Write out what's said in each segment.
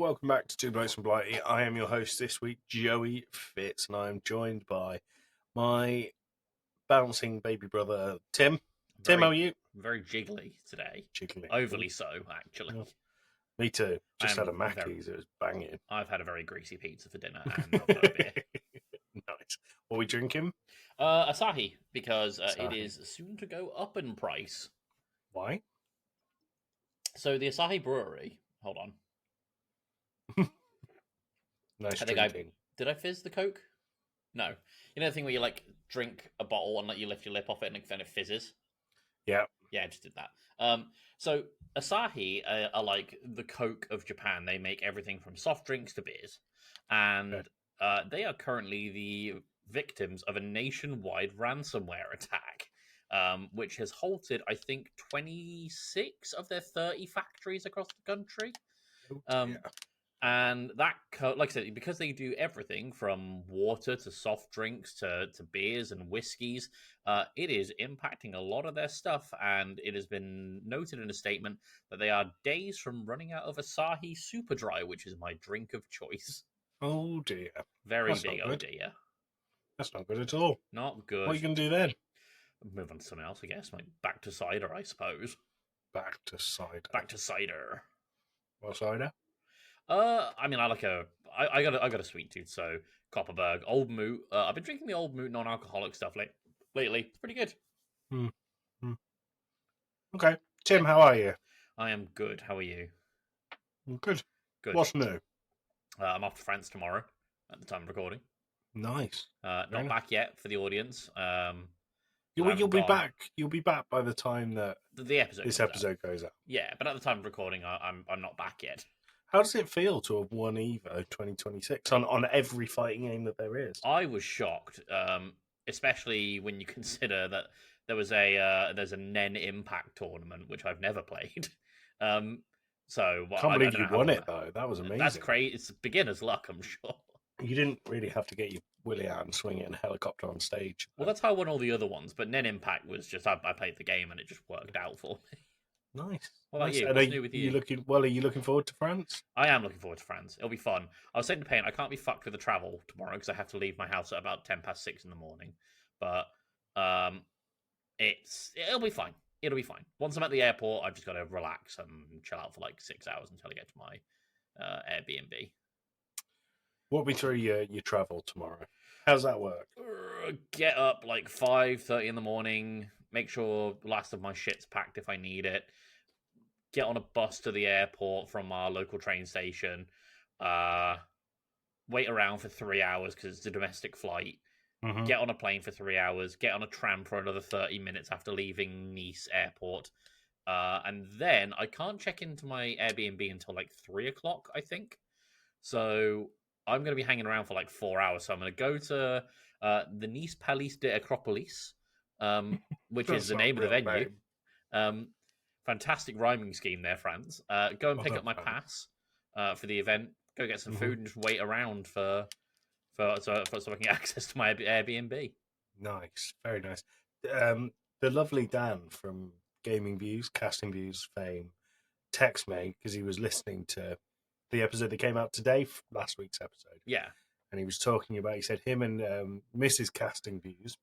welcome back to Two Blokes and Blighty. I am your host this week, Joey Fitz, and I am joined by my bouncing baby brother, Tim. Tim, how are you? Very jiggly today. Jiggly. Overly so, actually. Oh, me too. Just had a Mackey's, it was banging. I've had a very greasy pizza for dinner and I've got a beer. Nice. What are we drinking? Asahi, because Asahi. it is soon to go up in price. Why? So the Asahi Brewery, hold on. Nice I think drinking. Did I fizz the Coke? No. You know the thing where you like drink a bottle and like you lift your lip off it and then it fizzes? Yeah. Yeah, I just did that. So Asahi are like the Coke of Japan. They make everything from soft drinks to beers. And they are currently the victims of a nationwide ransomware attack, which has halted, I think, 26 of their 30 factories across the country. And that, like I said, because they do everything from water to soft drinks to beers and whiskies, it is impacting a lot of their stuff. And it has been noted in a statement that they are days from running out of Asahi Super Dry, which is my drink of choice. Oh dear. Very That's big, oh dear. That's not good at all. Not good. What are you going to do then? Move on to something else, I guess. Like back to cider, I suppose. Back to cider. Back to cider. What cider? I mean, I got a sweet tooth, so Copperberg, Old Moot. I've been drinking the Old Moot non-alcoholic stuff lately. It's pretty good. Okay, Tim, how are you? I am good. How are you? Good. Good. What's new? I'm off to France tomorrow at the time of recording. Nice. Not back yet for the audience. You'll be back. You'll be back by the time that the episode. This episode goes out. Yeah, but at the time of recording, I'm not back yet. How does it feel to have won Evo 2026 on every fighting game that there is? I was shocked, especially when you consider that there's a NEN Impact tournament which I've never played. So can't believe you won it though. That was amazing. That's crazy. It's beginner's luck, I'm sure. You didn't really have to get your willy out and swing it in a helicopter on stage. Well, that's how I won all the other ones. But NEN Impact was just I played the game and it just worked out for me. Nice. What about you? What's new with you? Are you looking forward to France? I am looking forward to France. It'll be fun. I was saying to Payne, I can't be fucked with the travel tomorrow because I have to leave my house at about 6:10 in the morning. But it'll be fine. It'll be fine. Once I'm at the airport, I've just got to relax and chill out for like 6 hours until I get to my Airbnb. Walk me through your travel tomorrow. How's that work? Get up like 5:30 in the morning. Make sure the last of my shit's packed if I need it. Get on a bus to the airport from our local train station. Wait around for 3 hours because it's a domestic flight. Mm-hmm. Get on a plane for 3 hours. Get on a tram for another 30 minutes after leaving Nice airport. And then I can't check into my Airbnb until like 3 o'clock, I think. So I'm going to be hanging around for like 4 hours. So I'm going to go to the Nice Palais de Acropolis, which is the name of the venue. Fantastic rhyming scheme there, Franz. Go and pick up my pass for the event. Go get some food and just wait around so I can get access to my Airbnb. Nice, very nice. The lovely Dan from Gaming Views, Casting Views fame, texted me because he was listening to the episode that came out today, last week's episode. Yeah, and he was talking about. He said him and Mrs. Casting Views,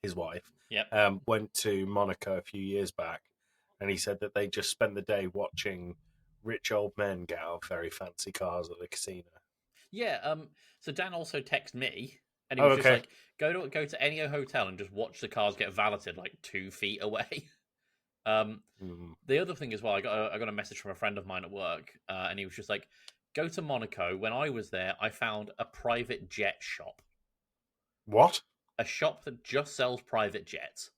his wife, went to Monaco a few years back. And he said that they just spent the day watching rich old men get out of very fancy cars at the casino. Yeah. So Dan also texted me, and he was just like, "Go to any hotel and just watch the cars get valeted like 2 feet away." The other thing as well, I got a message from a friend of mine at work, and he was just like, "Go to Monaco." When I was there, I found a private jet shop. What? A shop that just sells private jets.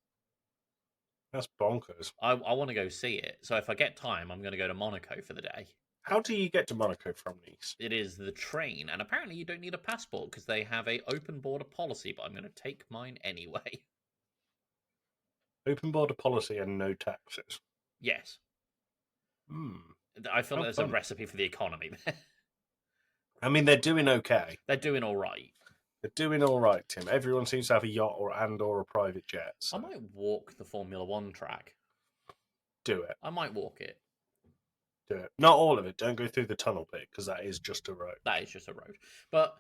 That's bonkers. I want to go see it. So if I get time, I'm going to go to Monaco for the day. How do you get to Monaco from Nice? It is the train, and apparently you don't need a passport because they have a open border policy, but I'm going to take mine anyway. Open border policy and no taxes? Yes. I feel like there's a recipe for the economy there. I mean, they're doing okay. They're doing all right. They're doing all right, Tim. Everyone seems to have a yacht or a private jet. So. I might walk the Formula One track. Do it. I might walk it. Do it. Not all of it. Don't go through the tunnel bit because that is just a road. That is just a road. But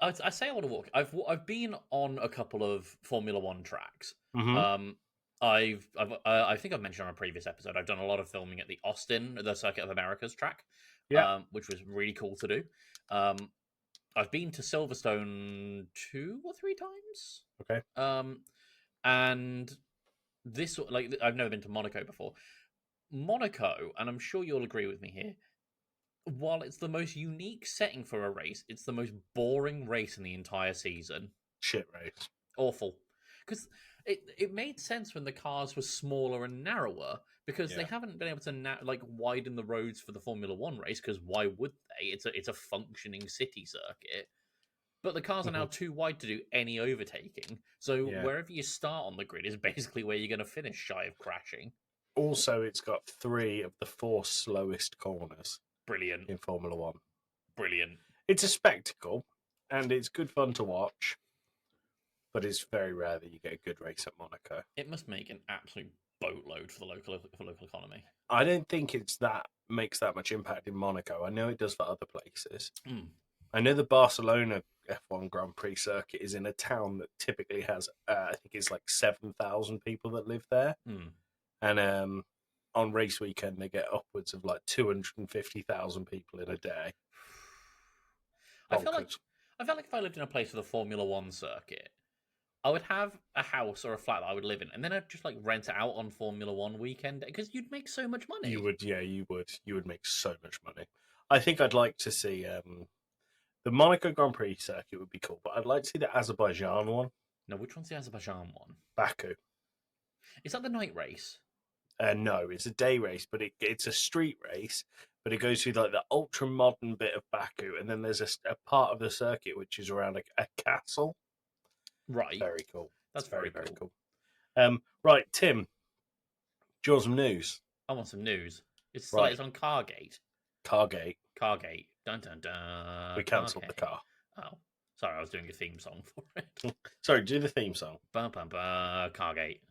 I say I want to walk. I've been on a couple of Formula One tracks. Mm-hmm. I think I've mentioned on a previous episode. I've done a lot of filming at the Austin, the Circuit of America's track. Yeah. Which was really cool to do. I've been to Silverstone 2 or 3 times. Okay. And this, like, I've never been to Monaco before. Monaco, and I'm sure you'll agree with me here, while it's the most unique setting for a race, it's the most boring race in the entire season. Shit race. Awful. Because it made sense when the cars were smaller and narrower, because they haven't been able to widen the roads for the Formula One race, because why would they? It's a functioning city circuit. But the cars are now too wide to do any overtaking. So wherever you start on the grid is basically where you're going to finish, shy of crashing. Also, it's got 3 of the 4 slowest corners. Brilliant. In Formula One. Brilliant. It's a spectacle, and it's good fun to watch, but it's very rare that you get a good race at Monaco. It must make an absolute boatload for the local economy. I don't think makes that much impact in Monaco. I know it does for other places. I know the Barcelona F1 Grand Prix circuit is in a town that typically has, I think it's like 7,000 people that live there. And on race weekend, they get upwards of like 250,000 people in a day. I feel like if I lived in a place with a Formula One circuit, I would have a house or a flat that I would live in, and then I'd just like rent it out on Formula One weekend, because you'd make so much money. You would, yeah, you would. You would make so much money. I think I'd like to see the Monaco Grand Prix circuit would be cool, but I'd like to see the Azerbaijan one. No, which one's the Azerbaijan one? Baku. Is that the night race? No, it's a day race, but it's a street race, but it goes through like the ultra modern bit of Baku, and then there's a part of the circuit which is around a castle. Right. Very cool. That's very cool. Right, Tim, do you want some news? I want some news. It's like it's on Cargate. Cargate. Dun dun dun. We cancelled the car. Oh, sorry, I was doing a theme song for it. Sorry, do the theme song. Bum bum bum. Cargate.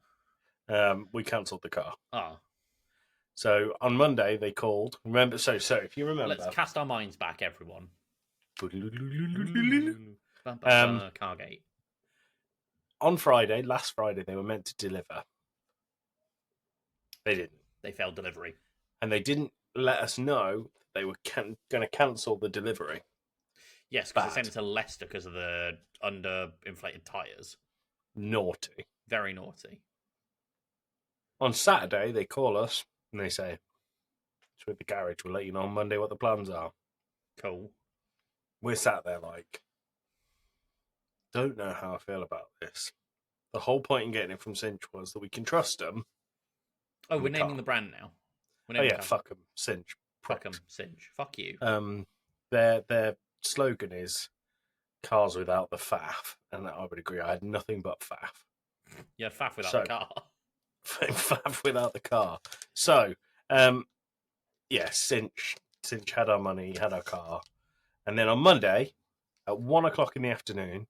We cancelled the car. Oh. So on Monday they called. Remember? So if you remember, let's cast our minds back, everyone. Cargate. On Friday, last Friday, they were meant to deliver. They didn't. They failed delivery, and they didn't let us know they were going to cancel the delivery. Yes, because they sent it to Leicester because of the underinflated tyres. Naughty. Very naughty. On Saturday, they call us and they say, it's with the garage. We'll let you know on Monday what the plans are. Cool. We're sat there like, don't know how I feel about this. The whole point in getting it from Cinch was that we can trust them. Oh, we're naming the brand now. Fuck them, Cinch. Fuck them, Cinch. Fuck you. Their slogan is cars without the faff, and I would agree. I had nothing but faff. You had faff without the car. Faff without the car. So, Cinch had our money, had our car, and then on Monday at 1:00 in the afternoon,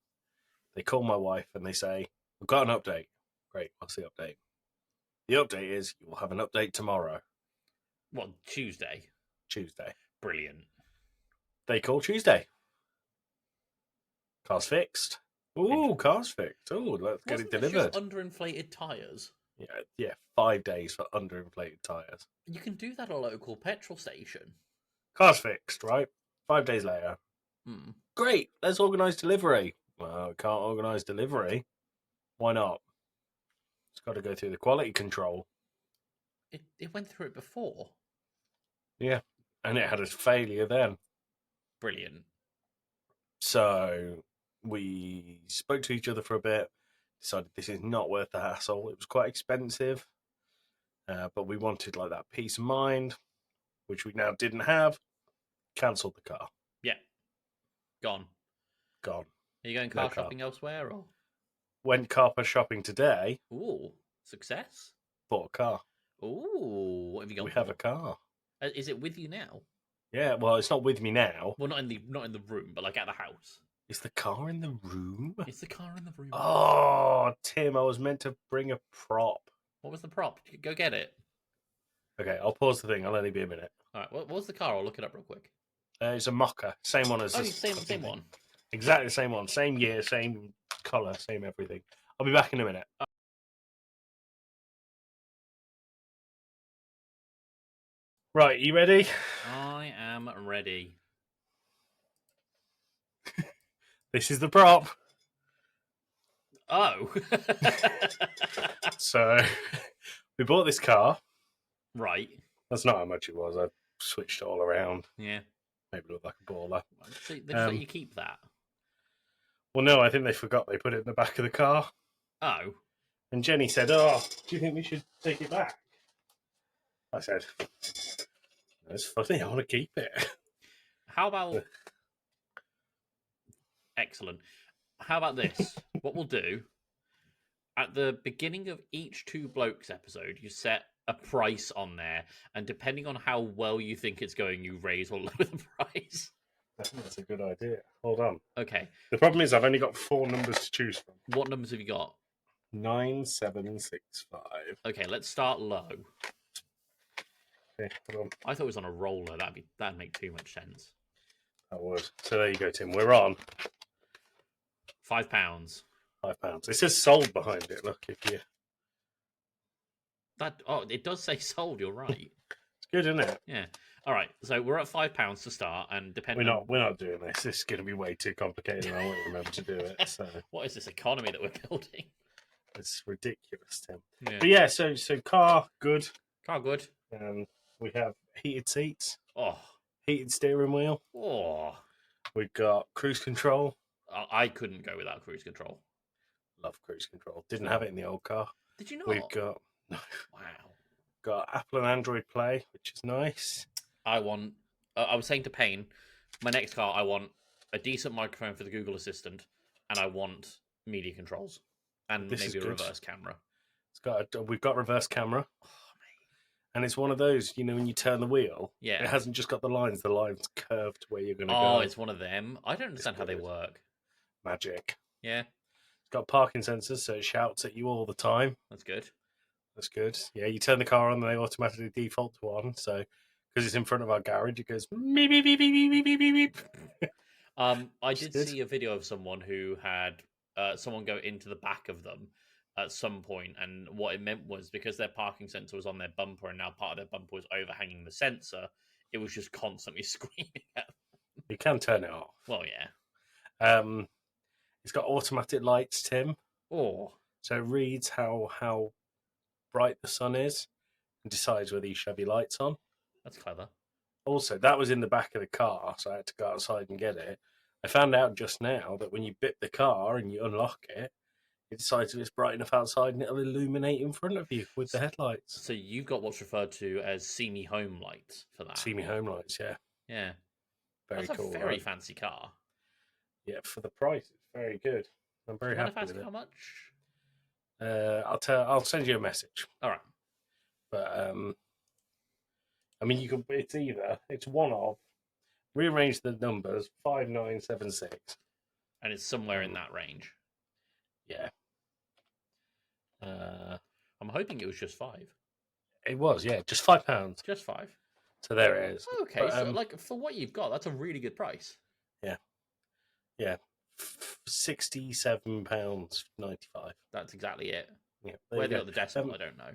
they call my wife and they say, "We've got an update." Great, what's the update? The update is you will have an update tomorrow. What, Tuesday? Tuesday. Brilliant. They call Tuesday. Car's fixed. Ooh, car's fixed. Ooh, let's get it delivered. Just underinflated tyres. Yeah, 5 days for underinflated tyres. You can do that at a local petrol station. Car's fixed, right? 5 days later. Great, let's organise delivery. Well, we can't organise delivery. Why not? It's got to go through the quality control. It went through it before. Yeah, and it had a failure then. Brilliant. So we spoke to each other for a bit, decided this is not worth the hassle. It was quite expensive, but we wanted like that peace of mind, which we now didn't have. Cancelled the car. Yeah. Gone. Are you going car shopping elsewhere, or? Went car shopping today. Ooh, success. Bought a car. Ooh, what have you got? We have a car. Is it with you now? Yeah, well, it's not with me now. Well, not in the room, but like at the house. Is the car in the room? Is the car in the room? Oh, Tim, I was meant to bring a prop. What was the prop? Go get it. Okay, I'll pause the thing. I'll only be a minute. All right, what was the car? I'll look it up real quick. It's a Mocha. Same one as this. Same one. Exactly the same one. Same year, same colour, same everything. I'll be back in a minute. Right, you ready? I am ready. This is the prop. Oh. So, we bought this car. Right. That's not how much it was. I switched it all around. Yeah. Made it look like a baller. So they just let you keep that? Well, no, I think they forgot they put it in the back of the car. Oh. And Jenny said, "Oh, do you think we should take it back?" I said, "That's funny. I want to keep it." How about... Excellent. How about this? What we'll do, at the beginning of each Two Blokes episode, you set a price on there, and depending on how well you think it's going, you raise or lower the price. I think that's a good idea. Hold on. Okay. The problem is I've only got 4 numbers to choose from. What numbers have you got? 9765. Okay, let's start low. Okay, hold on. I thought it was on a roller. That'd make too much sense. That would. So there you go, Tim. We're on. £5. £5. It says sold behind it. Look, if you. It does say sold. You're right. It's good, isn't it? Yeah. All right. So we're at £5 to start, and depending. We're not doing this. This is going to be way too complicated, and I won't remember to do it. So what is this economy that we're building? It's ridiculous, Tim. Yeah. But yeah, so car good. Car good. We have heated seats. Oh. Heated steering wheel. Oh. We've got cruise control. I couldn't go without cruise control. Love cruise control. Didn't have it in the old car. Did you not? We've got wow. Got Apple and Android Play, which is nice. I want. I was saying to Payne, my next car, I want a decent microphone for the Google Assistant, and I want media controls and maybe a reverse camera. We've got reverse camera. And it's one of those, when you turn the wheel, it hasn't just got the lines curved where you're going to go. Oh, it's one of them. I don't understand how they work. Magic. Yeah. It's got parking sensors, so it shouts at you all the time. That's good. Yeah, you turn the car on, and they automatically default to on. So, because it's in front of our garage, it goes beep, beep, beep, beep, beep, beep, beep, beep. I did see a video of someone who had someone go into the back of them at some point, and what it meant was because their parking sensor was on their bumper and now part of their bumper was overhanging the sensor, it was just constantly screaming at them. You can turn it off. Well, yeah. It's got automatic lights, Tim. Oh. So it reads how bright the sun is and decides whether you shove your lights on. That's clever. Also, that was in the back of the car, so I had to go outside and get it. I found out just now that when you bip the car and you unlock it, it decides if it's bright enough outside and it'll illuminate in front of you with the headlights. So you've got what's referred to as See Me Home lights for that. See Me Home lights, yeah. Yeah. Very cool. That's a very fancy car. Yeah, for the price, it's very good. I'm very happy with it. How much? I'll send you a message. All right. But it's one of, rearrange the numbers, 5976. And it's somewhere in that range. Yeah. I'm hoping it was just 5. It was, yeah, just £5. Just 5. So there it is. Okay, but, so for what you've got, that's a really good price. Yeah. Yeah. £67.95. That's exactly it. Yeah. Where they got the decimal, I don't know.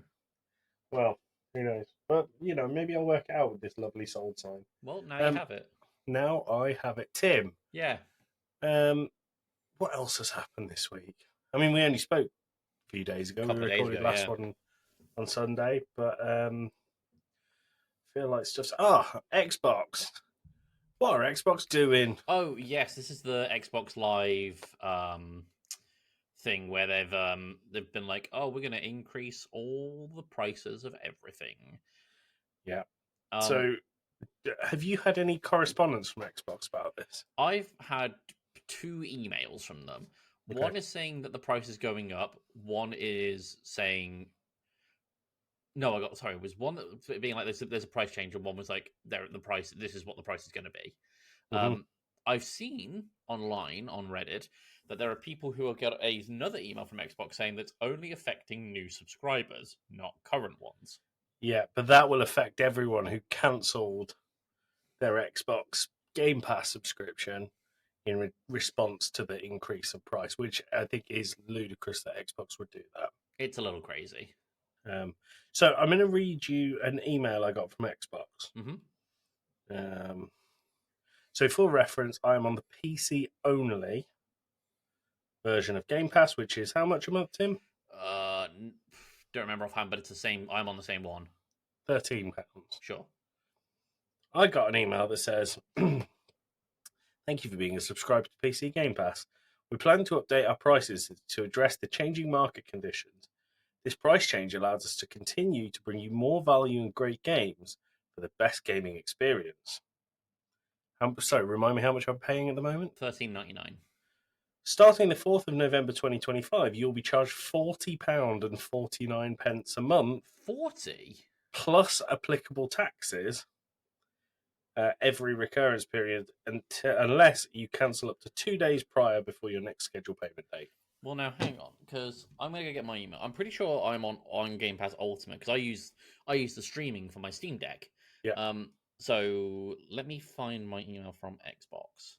Well, who knows? But maybe I'll work it out with this lovely sold sign. Well, now you have it. Now I have it. Tim. Yeah. What else has happened this week? I mean, we only spoke a few days ago. We recorded the last one on Sunday, but I feel like stuff's Xbox. What are Xbox doing? Oh yes, this is the Xbox Live thing where they've been like, oh, we're going to increase all the prices of everything. Yeah. So, have you had any correspondence from Xbox about this? I've had 2 emails from them. Okay. One is saying that the price is going up. One is saying, it was one that being like there's a price change, and one was like the price. This is what the price is going to be. Mm-hmm. I've seen online on Reddit that there are people who will get another email from Xbox saying that's only affecting new subscribers, not current ones. Yeah, but that will affect everyone who cancelled their Xbox Game Pass subscription in response to the increase of price, which I think is ludicrous that Xbox would do that. It's a little crazy. So I'm going to read you an email I got from Xbox. Mm-hmm. So for reference, I'm on the PC only version of Game Pass, which is how much a month, Tim? Don't remember offhand, but it's the same. I'm on the same one. £13. Sure. I got an email that says, "Thank you for being a subscriber to PC Game Pass. We plan to update our prices to address the changing market conditions. This price change allows us to continue to bring you more value and great games for the best gaming experience." Sorry, remind me how much I'm paying at the moment? $13.99. Starting the 4th of November 2025, you'll be charged £40.49 a month. 40? Plus applicable taxes every recurrence period unless you cancel up to 2 days prior before your next scheduled payment date. Well, now hang on, because I'm gonna go get my email. I'm pretty sure I'm on Game Pass Ultimate because I use the streaming for my Steam Deck. Yeah. So let me find my email from Xbox.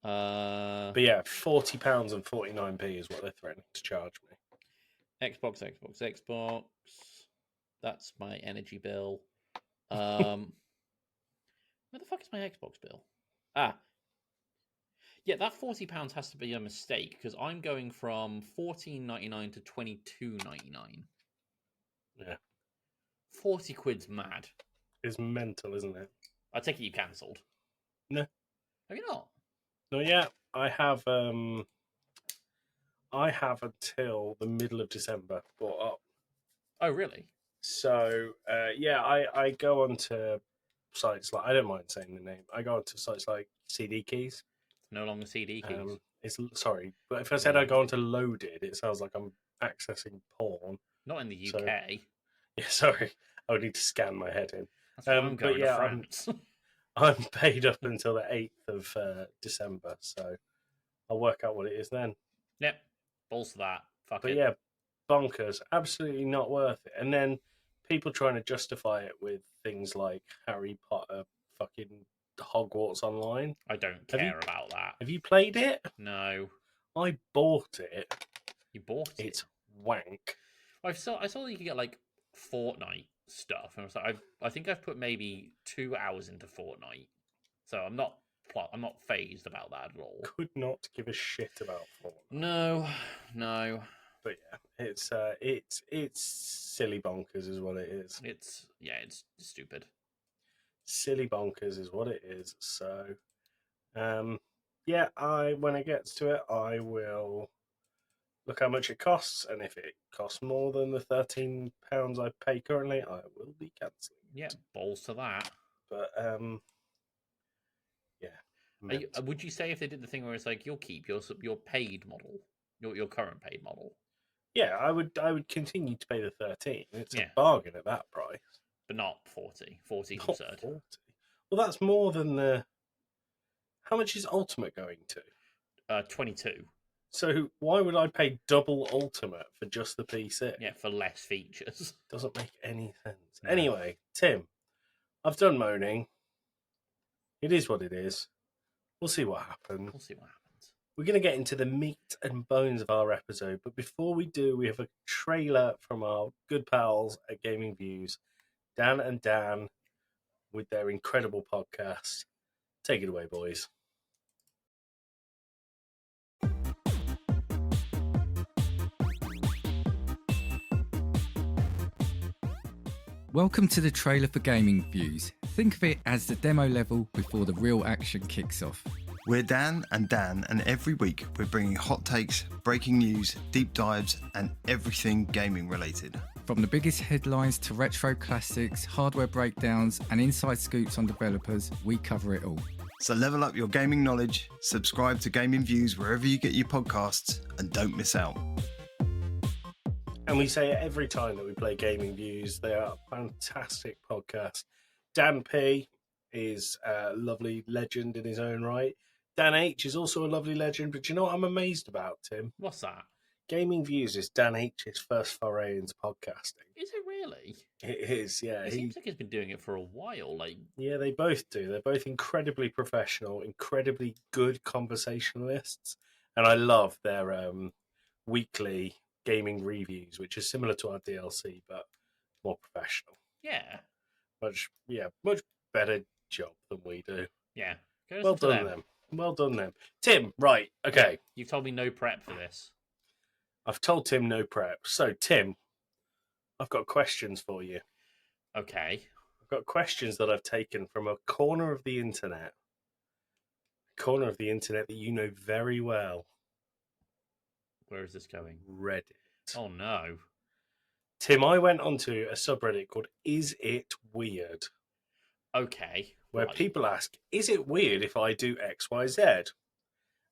But yeah, £40.49 is what they're threatening to charge me. Xbox. That's my energy bill. Where the fuck is my Xbox bill? Yeah, that £40 has to be a mistake because I'm going from $14.99 to $22.99. Yeah. 40 quid's mad. It's mental, isn't it? I take it you cancelled. No. Have you not? Not yet. I have until the middle of December bought up. Oh, really? So yeah, I go onto sites like, I don't mind saying the name. I go onto sites like CD Keys. No longer CD Keys. Sorry, but if I said I go onto Loaded, it sounds like I'm accessing porn. Not in the UK. So, yeah, sorry, I would need to scan my head in. That's why I'm going to France. I'm paid up until the 8th of December, so I'll work out what it is then. Yep, balls to that. Fuck but it. Yeah, bonkers, absolutely not worth it. And then people trying to justify it with things like Harry Potter, fucking Hogwarts Online. I don't care about that. Have you played it? No. I bought it. You bought it? It's wank. I saw that you could get like Fortnite stuff, and I was like, I think I've put maybe 2 hours into Fortnite, so I'm not phased about that at all. Could not give a shit about Fortnite. No. But yeah, it's silly bonkers is what it is. It's stupid. Silly bonkers is what it is. So, yeah, when it gets to it, I will look how much it costs, and if it costs more than the £13 I pay currently, I will be cancelling. Yeah, balls to that. But yeah. Would you say if they did the thing where it's like you'll keep your paid model, your current paid model? Yeah, I would continue to pay the 13. It's a bargain at that price. But not 40. 40 is absurd. 40. Well, that's more than the... How much is Ultimate going to? 22. So why would I pay double Ultimate for just the PC? Yeah, for less features. Doesn't make any sense. No. Anyway, Tim, I've done moaning. It is what it is. We'll see what happens. We're going to get into the meat and bones of our episode, but before we do, we have a trailer from our good pals at Gaming Views, Dan and Dan, with their incredible podcast. Take it away, boys. Welcome to the trailer for Gaming Views. Think of it as the demo level before the real action kicks off. We're Dan, and every week we're bringing hot takes, breaking news, deep dives, and everything gaming related. From the biggest headlines to retro classics, hardware breakdowns, and inside scoops on developers, we cover it all. So level up your gaming knowledge, subscribe to Gaming Views wherever you get your podcasts, and don't miss out. And we say it every time that we play Gaming Views. They are a fantastic podcast. Dan P is a lovely legend in his own right. Dan H is also a lovely legend, but do you know what I'm amazed about, Tim? What's that? Gaming Views is Dan H's first foray into podcasting. Is it really? It is, yeah. It seems like he's been doing it for a while. Yeah, they both do. They're both incredibly professional, incredibly good conversationalists, and I love their weekly gaming reviews, which is similar to our DLC but more professional. Yeah. Much better job than we do. Yeah. Well done them. Well done them. Tim, right, okay. You've told me no prep for this. I've told Tim no prep. So, Tim, I've got questions for you. Okay. I've got questions that I've taken from a corner of the internet. A corner of the internet that you know very well. Where is this going? Reddit. Oh, no. Tim, I went onto a subreddit called Is It Weird? Okay. Where people ask, is it weird if I do X, Y, Z?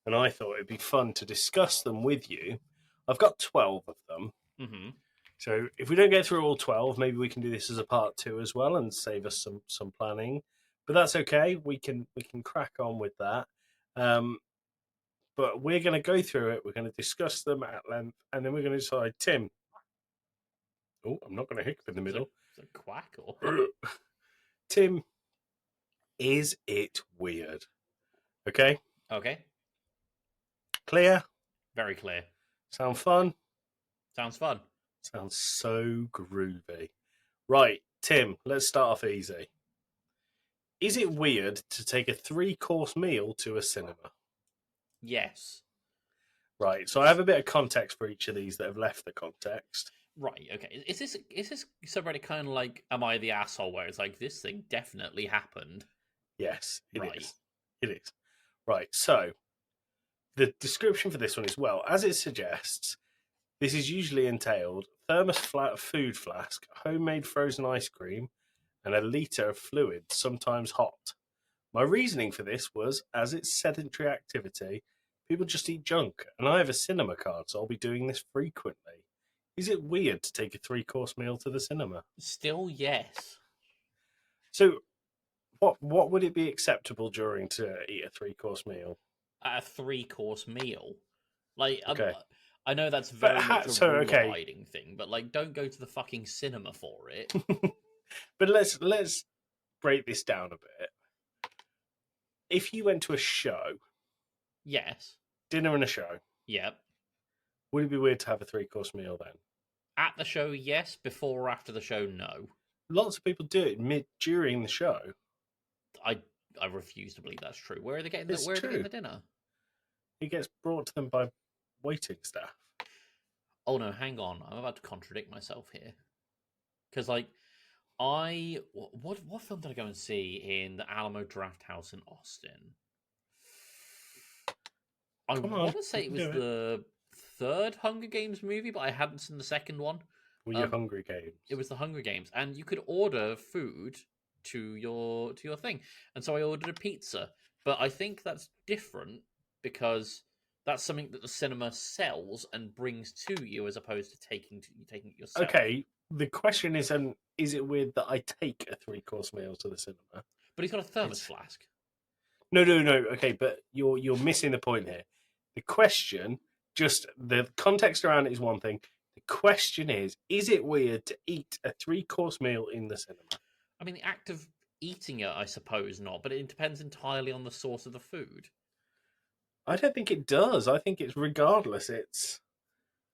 And I thought it'd be fun to discuss them with you. I've got 12 of them. Mm-hmm. So if we don't get through all 12, maybe we can do this as a part 2 as well and save us some planning. But that's okay. We can crack on with that. But we're going to go through it. We're going to discuss them at length. And then we're going to decide, Tim. Oh, I'm not going to hiccup in the middle. Is it a quack or... Tim, is it weird? Okay? Okay. Clear? Very clear. Sound fun? Sounds fun. Sounds so groovy. Right, Tim, let's start off easy. Is it weird to take a 3-course meal to a cinema? Yes. Right, so I have a bit of context for each of these that have left the context. Right, okay. Is this subreddit kind of like Am I the Asshole, where it's like, this thing definitely happened? Yes, it is. It is. Right, so the description for this one is, well, as it suggests, this is usually entailed thermos food flask, homemade frozen ice cream, and a litre of fluid, sometimes hot. My reasoning for this was, as it's sedentary activity, people just eat junk, and I have a cinema card, so I'll be doing this frequently. Is it weird to take a 3-course meal to the cinema? Still, yes. So, what would it be acceptable during to eat a 3-course meal? A 3-course meal? Like, okay. I know that's very much a rule-abiding thing, but like, don't go to the fucking cinema for it. But let's break this down a bit. If you went to a show, yes, dinner and a show, yep, would it be weird to have a 3-course meal then? At the show, yes. Before or after the show, no. Lots of people do it during the show. I refuse to believe that's true. Where are they getting the dinner? It gets brought to them by waiting staff. Oh no, hang on. I'm about to contradict myself here. Because like what film did I go and see in the Alamo Drafthouse in Austin? I want to say it was the third Hunger Games movie, but I hadn't seen the second one. Were you Hunger Games? It was the Hunger Games, and you could order food to your thing. And so I ordered a pizza, but I think that's different because that's something that the cinema sells and brings to you, as opposed to taking it yourself. Okay, the question is it weird that I take a 3-course meal to the cinema? But he's got a thermos flask. No. Okay, but you're missing the point here. The question, just the context around it is one thing. The question is it weird to eat a 3-course meal in the cinema? I mean, the act of eating it, I suppose not, but it depends entirely on the source of the food. I don't think it does. I think it's regardless. It's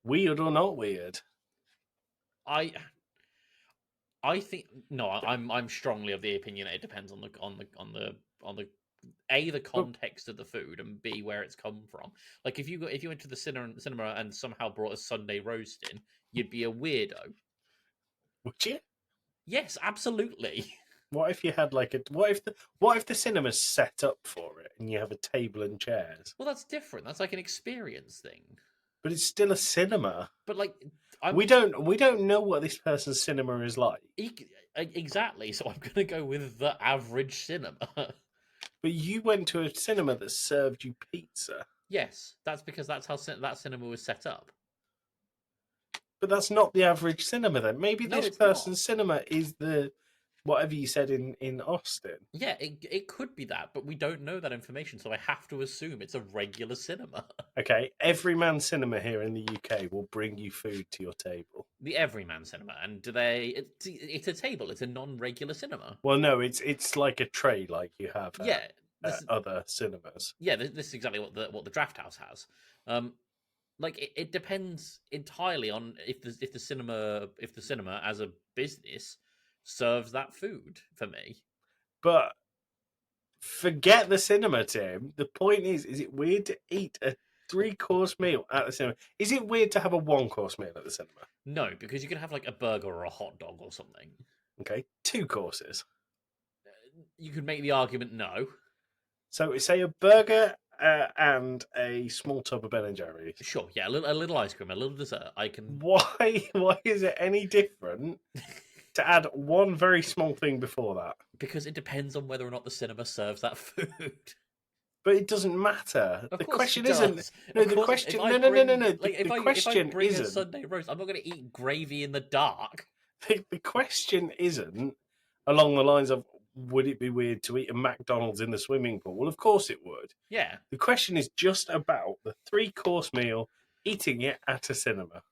weird or not weird. I think no. I'm strongly of the opinion that it depends on the A, the context of the food, and B, where it's come from. Like if you went to the cinema and somehow brought a Sunday roast in, you'd be a weirdo. Would you? Yes, absolutely. What if you had what if the cinema's set up for it and you have a table and chairs? Well, that's different. That's like an experience thing. But it's still a cinema. But like, we don't know what this person's cinema is like. Exactly. So I'm gonna go with the average cinema. But you went to a cinema that served you pizza. Yes, that's because that's how that cinema was set up. But that's not the average cinema then. Maybe this person's cinema is the whatever you said in Austin. Yeah, it could be that, but we don't know that information, so I have to assume it's a regular cinema. Okay, Everyman Cinema here in the UK will bring you food to your table. The Everyman Cinema, and do they? It's a table. It's a non-regular cinema. Well, no, it's like a tray, like you have. Other cinemas. Yeah, this is exactly what the Draft House has. Like it depends entirely on if the cinema as a business serves that food for me. But forget the cinema, Tim. The point is it weird to eat a 3-course meal at the cinema? Is it weird to have a 1-course meal at the cinema? No, because you can have like a burger or a hot dog or something. Okay, 2 courses. You could make the argument no. So say a burger and a small tub of Ben and Jerry's. Sure, yeah, a little ice cream, a little dessert. I can. Why is it any different to add one very small thing before that? Because it depends on whether or not the cinema serves that food. But it doesn't matter. The question isn't. No, the question. No. Like, the question if I bring isn't. a Sunday roast, I'm not going to eat gravy in the dark. The question isn't along the lines of, would it be weird to eat a McDonald's in the swimming pool? Well, of course it would. Yeah. The question is just about the 3-course meal, eating it at a cinema.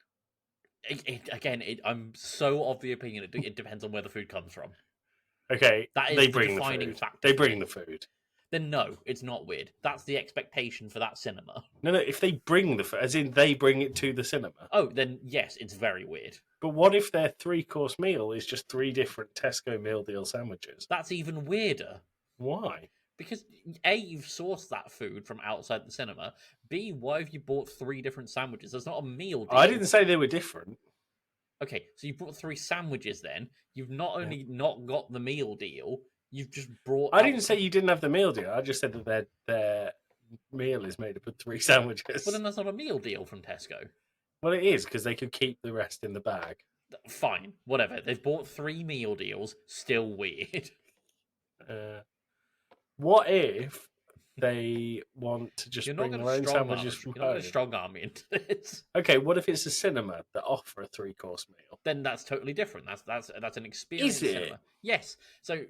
I'm so of the opinion it depends on where the food comes from. Okay, that is they the bring defining the food. factor. They bring the food. Then no, it's not weird. That's the expectation for that cinema. No, if they bring the food, as in they bring it to the cinema. Oh, then yes, it's very weird. But what if their 3-course meal is just 3 different Tesco meal deal sandwiches? That's even weirder. Why? Because A, you've sourced that food from outside the cinema. B, why have you bought 3 different sandwiches? That's not a meal deal. I didn't say they were different. Okay, so you bought 3 sandwiches then. You've not only not got the meal deal, you've just brought... I didn't say you didn't have the meal deal. I just said that their meal is made up of 3 sandwiches. Well, then that's not a meal deal from Tesco. Well, it is, because they could keep the rest in the bag. Fine, whatever. They've bought 3 meal deals. Still weird. What if they want to just bring their own sandwiches from home? You're not going to strong arm me into this. Okay, what if it's a cinema that offer a 3-course meal? Then that's totally different. That's an experience. Is it? Cinema. Yes. So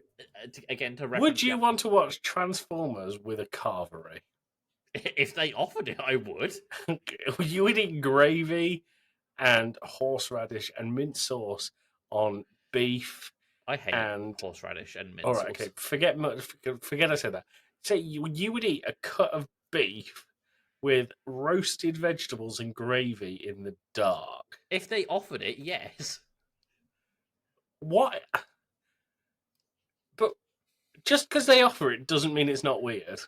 again, to reference, would you want to watch Transformers with a carvery? If they offered it, I would. You would eat gravy and horseradish and mint sauce on beef. I hate horseradish and mint sauce. All right, okay. Forget I said that. So you would eat a cut of beef with roasted vegetables and gravy in the dark. If they offered it, yes. What? But just because they offer it doesn't mean it's not weird.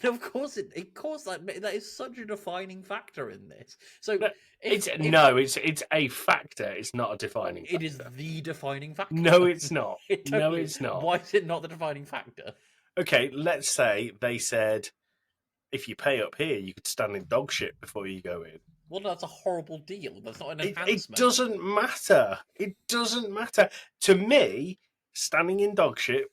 Of course, that is such a defining factor in this. So it's a factor. It's not a defining factor. It is the defining factor. No, it's not. No, it's not. Why is it not the defining factor? Okay, let's say they said, if you pay up here, you could stand in dog shit before you go in. Well, that's a horrible deal. That's not an enhancement. It doesn't matter. It doesn't matter. To me, standing in dog shit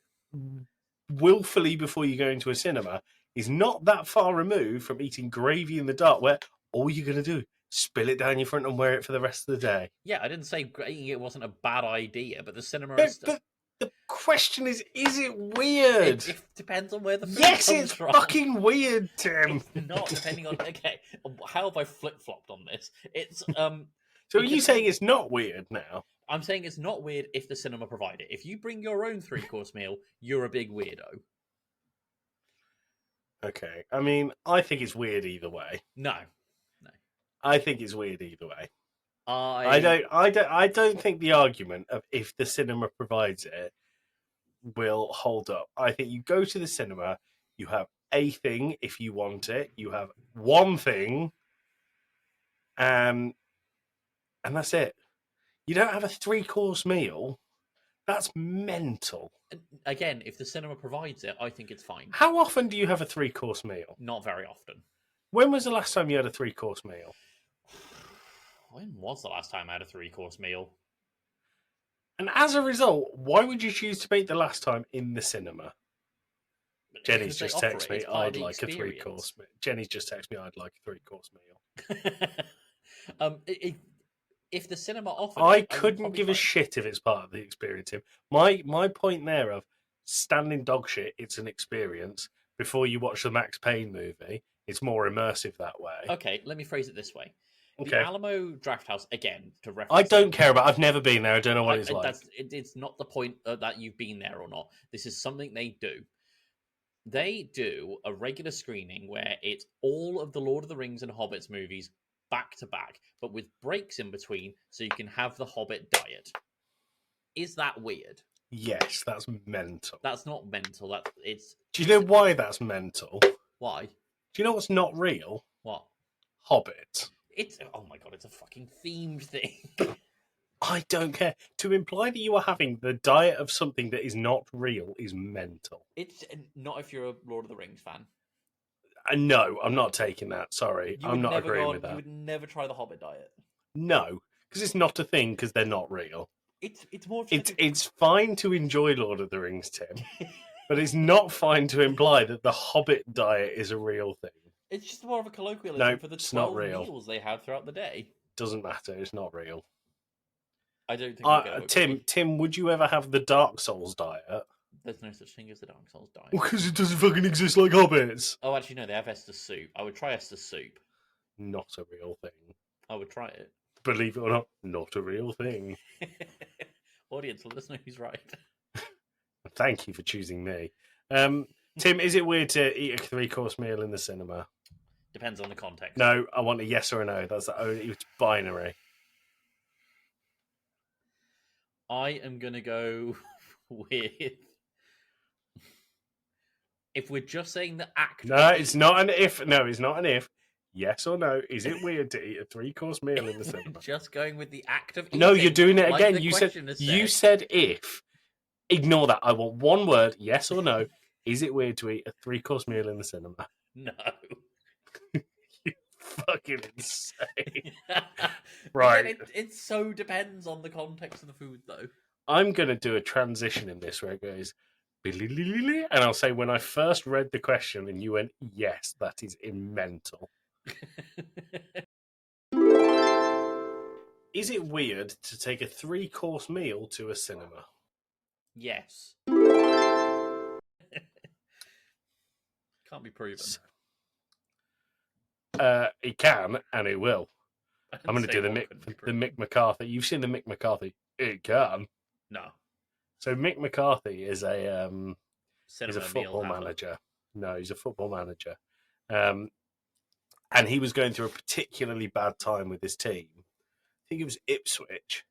willfully before you go into a cinema is not that far removed from eating gravy in the dark, where all you're going to do is spill it down your front and wear it for the rest of the day. Yeah, I didn't say eating it wasn't a bad idea, but the cinema But the question is it weird? It depends on where the food yes, comes it's from. Fucking weird, Tim. It's not, depending on... Okay, how have I flip-flopped on this? It's... So are you saying it's not weird now? I'm saying it's not weird if the cinema provide it. If you bring your own 3-course meal, you're a big weirdo. Okay. I mean, I think it's weird either way. No. I think it's weird either way. I don't think the argument of if the cinema provides it will hold up. I think you go to the cinema, you have a thing if you want it, you have one thing, and that's it. You don't have a 3-course meal. That's mental. Again, if the cinema provides it, I think it's fine. How often do you have a 3-course meal? Not very often. When was the last time you had a 3-course meal? When was the last time I had a 3-course meal? And as a result, why would you choose to make the last time in the cinema? Jenny's just texted me, I'd like a 3-course meal. Jenny's just texted me, I'd like a 3-course meal. if the cinema offered I it, couldn't give a shit if it's part of the experience, Tim. My point there of standing dog shit, it's an experience. Before you watch the Max Payne movie, it's more immersive that way. Okay, let me phrase it this way. Okay. The Alamo Drafthouse, again, to reference... I don't care about... I've never been there. I don't know what it's like. It's not the point that you've been there or not. This is something they do. They do a regular screening where it's all of the Lord of the Rings and Hobbits movies back to back, but with breaks in between so you can have the Hobbit diet. Is that weird? Yes, that's mental. That's not mental. Do you know why that's mental? Why? Do you know what's not real? What? Hobbit. Oh my god, it's a fucking themed thing. I don't care. To imply that you are having the diet of something that is not real is mental. It's not if you're a Lord of the Rings fan. No, I'm not taking that. Sorry, I'm not agreeing with that. You would never try the Hobbit diet. No, because it's not a thing. Because they're not real. It's more. It's fine to enjoy Lord of the Rings, Tim, but it's not fine to imply that the Hobbit diet is a real thing. It's just more of a colloquialism for the 12 real. meals they have throughout the day. Doesn't matter. It's not real. I don't think. Tim, would you ever have the Dark Souls diet? There's no such thing as the Dark Souls diet. Because it doesn't fucking exist like hobbits. Oh, actually, no, they have Estus soup. I would try Estus soup. Not a real thing. I would try it. Believe it or not a real thing. Audience, let us know who's right. Thank you for choosing me. Tim, is it weird to eat a 3-course meal in the cinema? Depends on the context. No, I want a yes or a no. That's the only... It's binary. I am going to go with... If we're just saying the act... No, it's not an if. No, it's not an if. Yes or no, is it weird to eat a 3-course meal in the cinema? Just going with the act of eating. No, you're doing it like again. You said if. Ignore that. I want one word, yes or no. Is it weird to eat a 3-course meal in the cinema? No. You fucking insane. Right. Again, it so depends on the context of the food, though. I'm going to do a transition in this where it goes... And I'll say, when I first read the question and you went, yes, that is mental. Is it weird to take a 3-course meal to a cinema? Yes. Can't be proven. It can, and it will. I'm going to do the Mick McCarthy. You've seen the Mick McCarthy. It can. No. So Mick McCarthy is a football manager. No, he's a football manager. And he was going through a particularly bad time with his team. I think it was Ipswich.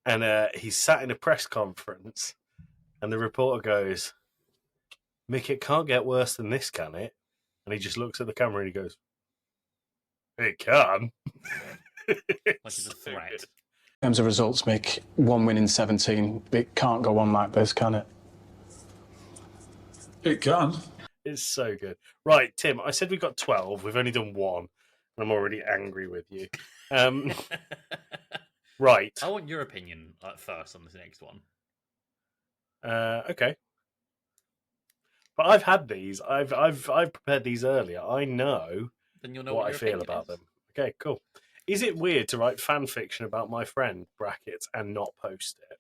And he sat in a press conference, and the reporter goes, Mick, it can't get worse than this, can it? And he just looks at the camera and he goes, it can. Like it's a threat. In terms of results, Mick, 1 win in 17. It can't go on like this, can it? It can. It's so good. Right, Tim, I said we got 12. We've only done 1. And I'm already angry with you. Right. I want your opinion first on this next one. Okay. But I've had these. I've prepared these earlier. I know, what I feel about them. Okay, cool. Is it weird to write fan fiction about my friend, brackets, and not post it?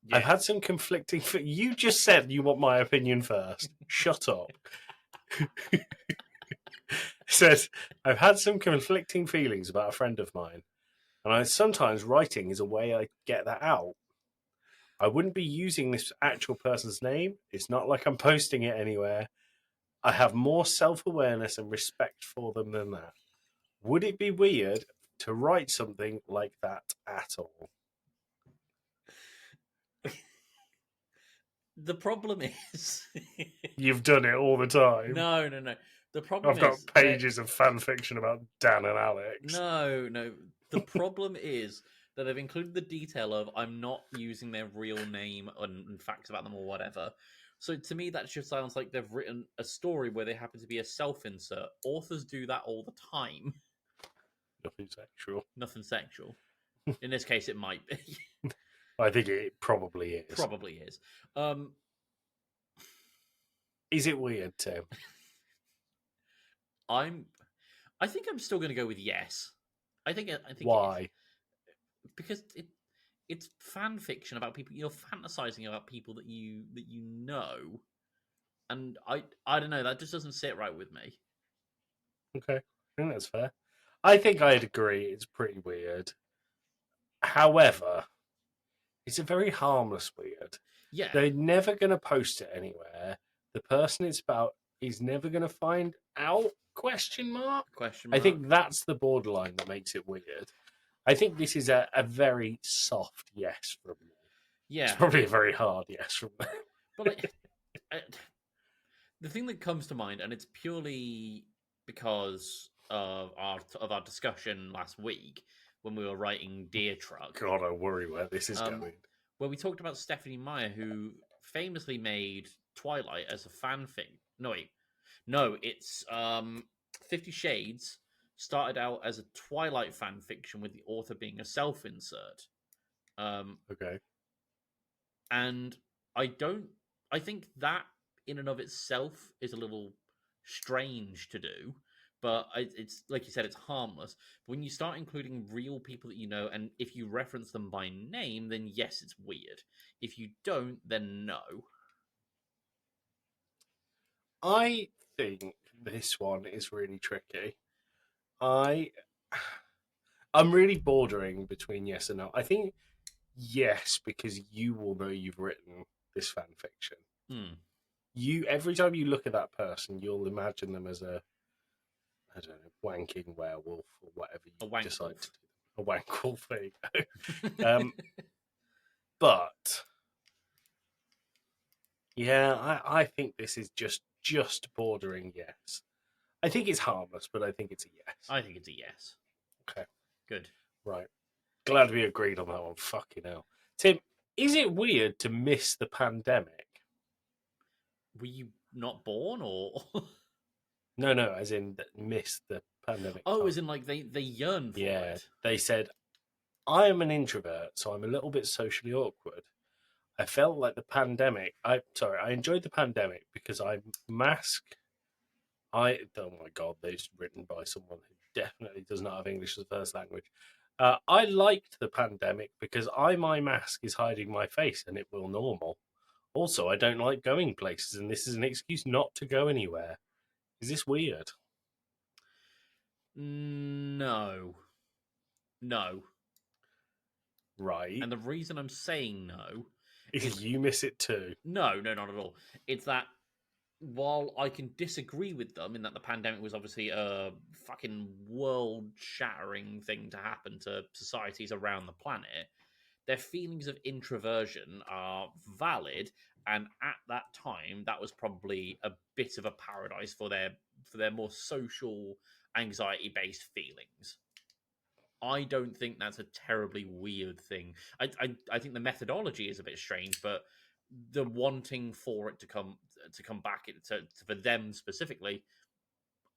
Yeah. I've had some conflicting... You just said you want my opinion first. Shut up. Says, I've had some conflicting feelings about a friend of mine, and sometimes writing is a way I get that out. I wouldn't be using this actual person's name. It's not like I'm posting it anywhere. I have more self-awareness and respect for them than that. Would it be weird to write something like that at all? The problem is... You've done it all the time. No. The problem I've got pages of fan fiction about Dan and Alex. No. The problem is that I've included the detail of I'm not using their real name and facts about them or whatever. So to me, that just sounds like they've written a story where they happen to be a self-insert. Authors do that all the time. Nothing sexual. In this case, it might be. I think it probably is. Probably is. Is it weird, Tim? I think I'm still going to go with yes. I think. Why? because it's fan fiction about people. You're fantasizing about people that you know, and I don't know. That just doesn't sit right with me. Okay, I think that's fair. I think I'd agree. It's pretty weird. However, it's a very harmless weird. Yeah, They're never going to post it anywhere. The person it's about is never going to find out? Question mark. I think that's the borderline that makes it weird. I think this is a very soft yes from me. Yeah, it's probably a very hard yes from me. But like, the thing that comes to mind, and it's purely because of our discussion last week when we were writing Deer Truck. God, I worry where this is going. Where we talked about Stephanie Meyer, who famously made Twilight as a fanfic. No, it's 50 Shades started out as a Twilight fan fiction with the author being a self-insert. Okay. And I think that in and of itself is a little strange to do, but it's like you said, it's harmless. But when you start including real people that you know, and if you reference them by name, then yes, it's weird. If you don't, then no. I think this one is really tricky. I'm really bordering between yes and no. I think yes, because you will know you've written this fan fiction. Every time you look at that person, you'll imagine them as a, I don't know, wanking werewolf or whatever you decide to do. A wank wolf, there you go. But yeah, I think this is just bordering yes. I think it's harmless, but I think it's a yes. I think it's a yes. Okay. Good. Right. Glad we agreed on that one. Fucking hell. Tim, is it weird to miss the pandemic? Were you not born, or...? No, as in miss the pandemic. Oh, time. As in like they yearn for it. They said, I am an introvert, so I'm a little bit socially awkward. I felt like the pandemic... I enjoyed the pandemic because I masked... oh my God, this is written by someone who definitely does not have English as a first language. I liked the pandemic because my mask is hiding my face and it will normal. Also, I don't like going places, and this is an excuse not to go anywhere. Is this weird? No. Right. And the reason I'm saying no is you miss it too. No, not at all. It's that while I can disagree with them in that the pandemic was obviously a fucking world-shattering thing to happen to societies around the planet, their feelings of introversion are valid, and at that time, that was probably a bit of a paradise for their more social, anxiety-based feelings. I don't think that's a terribly weird thing. I think the methodology is a bit strange, but the wanting for it to come back for them specifically,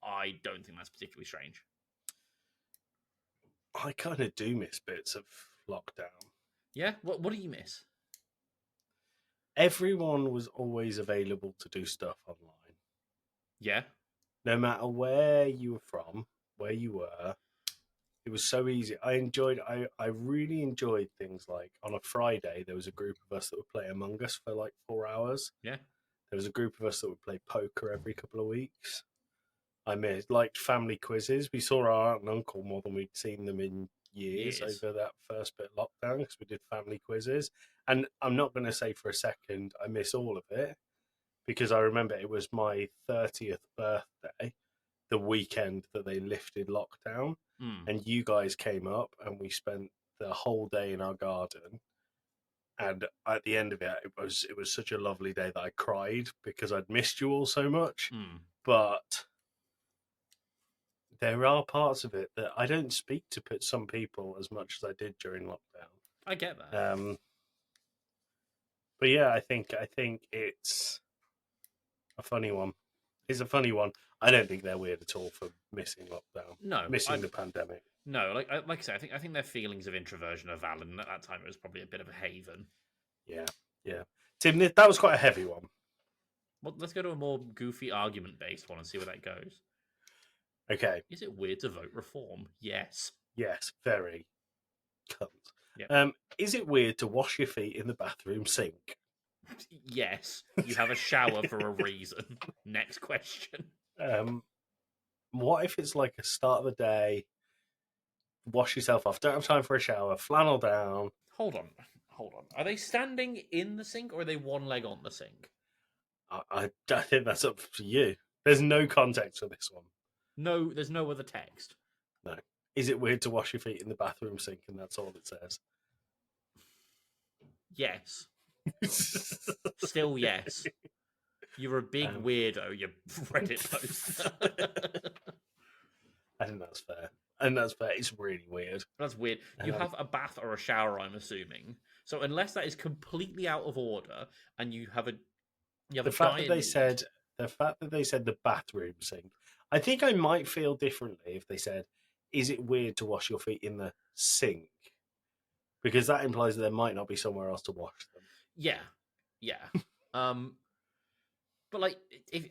I don't think that's particularly strange. I kind of do miss bits of lockdown. Yeah? What do you miss? Everyone was always available to do stuff online. Yeah. No matter where you were from, where you were, it was so easy. I really enjoyed things like on a Friday, there was a group of us that would play Among Us for like 4 hours. Yeah. There was a group of us that would play poker every couple of weeks. I liked family quizzes. We saw our aunt and uncle more than we'd seen them in years over that first bit of lockdown because we did family quizzes. And I'm not going to say for a second I miss all of it because I remember it was my 30th birthday, the weekend that they lifted lockdown. And you guys came up and we spent the whole day in our garden. And at the end of it, it was such a lovely day that I cried because I'd missed you all so much. But there are parts of it that I don't speak to some people as much as I did during lockdown. I get that. But yeah, I think it's a funny one. It's a funny one. I don't think they're weird at all for missing lockdown. No, missing the pandemic. No, like I said, I think their feelings of introversion are valid, and at that time it was probably a bit of a haven. Yeah. Tim, that was quite a heavy one. Well, let's go to a more goofy argument-based one and see where that goes. Okay. Is it weird to vote reform? Yes. Yes, very. Cunt. Yep. Is it weird to wash your feet in the bathroom sink? Yes, you have a shower for a reason. Next question. What if it's like a start of the day, wash yourself off, don't have time for a shower, flannel down? Hold on. Are they standing in the sink or are they one leg on the sink? I think that's up to you. There's no context for this one. No, there's no other text. No. Is it weird to wash your feet in the bathroom sink and that's all it says? Yes. Still yes. You're a big weirdo, you Reddit post. I think that's fair. And that's fair. It's really weird. That's weird. You have a bath or a shower, I'm assuming. So unless that is completely out of order and you have a the fact that they said the bathroom sink, I think I might feel differently if they said, is it weird to wash your feet in the sink? Because that implies that there might not be somewhere else to wash them. Yeah. But like,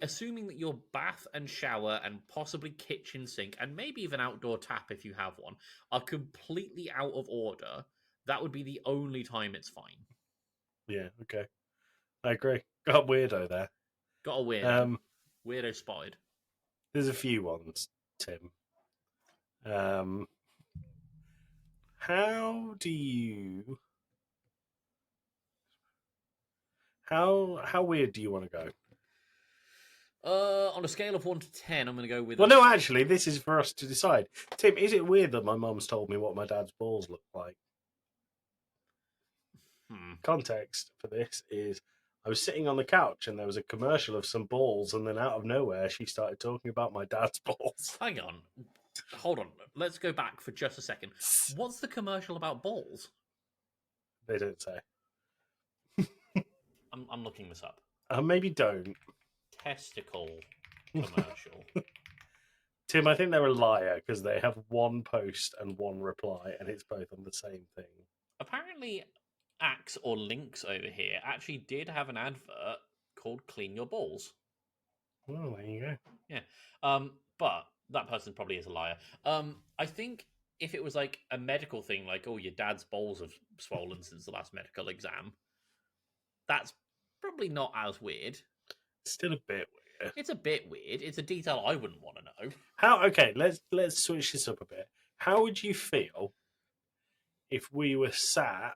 assuming that your bath and shower and possibly kitchen sink and maybe even outdoor tap if you have one are completely out of order, that would be the only time it's fine. Yeah, okay. I agree. Got a weirdo there. Got a weirdo. Weirdo spotted. There's a few ones, Tim. How weird do you want to go? On a scale of 1 to 10, I'm going to go with... Well, no, actually, this is for us to decide. Tim, is it weird that my mum's told me what my dad's balls look like? Context for this is I was sitting on the couch and there was a commercial of some balls, and then out of nowhere she started talking about my dad's balls. Hang on. Hold on. Let's go back for just a second. What's the commercial about balls? They don't say. I'm looking this up. Maybe don't. Testicle commercial. Tim, I think they're a liar because they have one post and one reply, and it's both on the same thing. Apparently, Axe or Lynx over here actually did have an advert called Clean Your Balls. Oh, there you go. Yeah. But that person probably is a liar. I think if it was like a medical thing, like, oh, your dad's balls have swollen since the last medical exam, that's probably not as weird. Still a bit weird. It's a bit weird. It's a detail I wouldn't want to know. Okay, let's switch this up a bit. How would you feel if we were sat,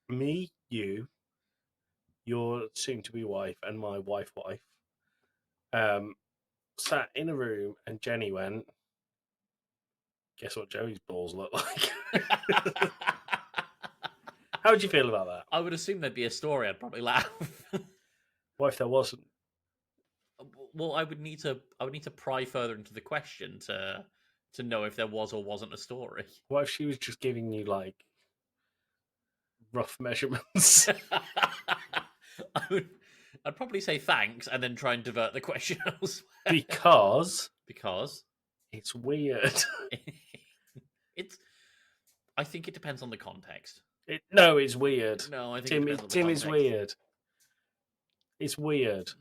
me, you, your soon-to-be wife, and my wife, sat in a room, and Jenny went, guess what Joey's balls look like? How would you feel about that? I would assume there'd be a story. I'd probably laugh. What if there wasn't? Well, I would need to pry further into the question to know if there was or wasn't a story. What if she was just giving you like rough measurements? I'd probably say thanks and then try and divert the question elsewhere. Because it's weird. I think it depends on the context. No, it's weird. No, I think Tim is weird. It's weird.